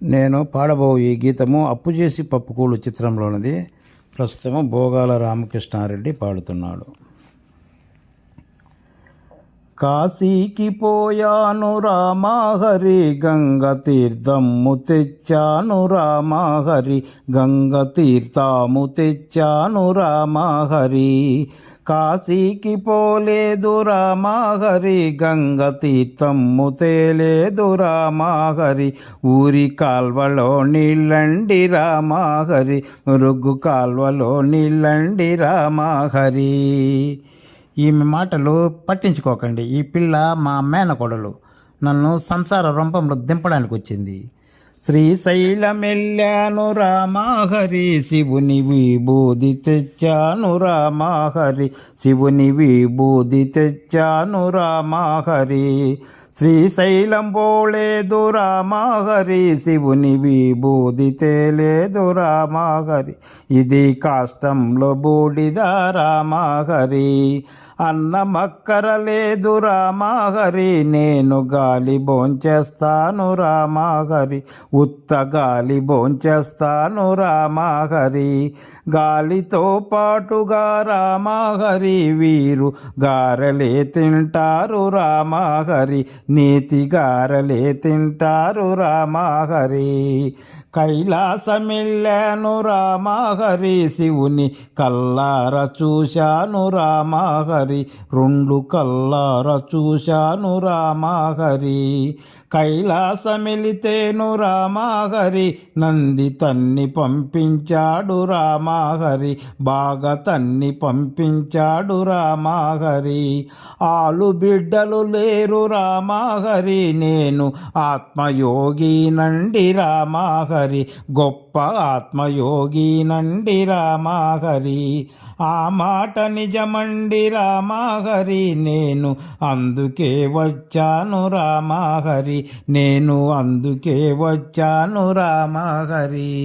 నేను పాడబోయే ఈ గీతము అప్పుచేసి పప్పుకూడు చిత్రంలోనిది. ప్రస్తుతము భోగాల రామకృష్ణారెడ్డి పాడుతున్నాడు. కాశీకి పోయాను రామహరి, గంగ తీర్థము తెచ్చాను రామహరి, గంగ తీర్థము తెచ్చాను రామహరి. కాశీకి పోలేదు రామహరి, గంగ తీర్థము తేలేదు రామహరి, ఊరి కాల్వలో నీళ్ళండి రామహరి, మురుగు కాల్వలో నీళ్ళండి రామహరి. ఈమె మాటలు పట్టించుకోకండి. ఈ పిల్ల మా మేనకోడలు, నన్ను సంసార రొంపంలో దింపడానికి వచ్చింది. శ్రీశైలమెల్లాను రామహరి, శివుని విభూది తెచ్చాను రామహరి, శివుని విభూది తెచ్చాను రామహరి. శ్రీశైలం పోలేదు రామహరి, శివుని విభూది తేలేదు రామహరి, ఇది కాష్టంలో బూడిద రామహరి. అన్నమక్కరలేదు రామహరి, నేను గాలి భోంచేస్తాను రామహరి, ఉత్త గాలి భోంచేస్తాను రామహరి. గాలితో పాటుగా రామహరి, వీరు గారెలే తింటారు రామహరి, నీతి గారెలే తింటారు రామహరి. కైలాసమెల్లాను రామహరి, శివుని కల్లార చూశాను రామహరి, రెండు కల్లార చూశాను రామహరి. కైలాసమెలితేను రామహరి, నంది తన్ని పంపించాడు రామహరి, బాగా తన్ని పంపించాడు రామహరి. ఆలు బిడ్డలు లేరు రామహరి, నేను ఆత్మయోగినండి రామహరి, గొప్ప ఆత్మయోగినండి రామహరి. ఆ మాట నిజమండి రామహరి, నేను అందుకే వచ్చాను రామహరి, నేను అందుకే వచ్చాను రామహరి.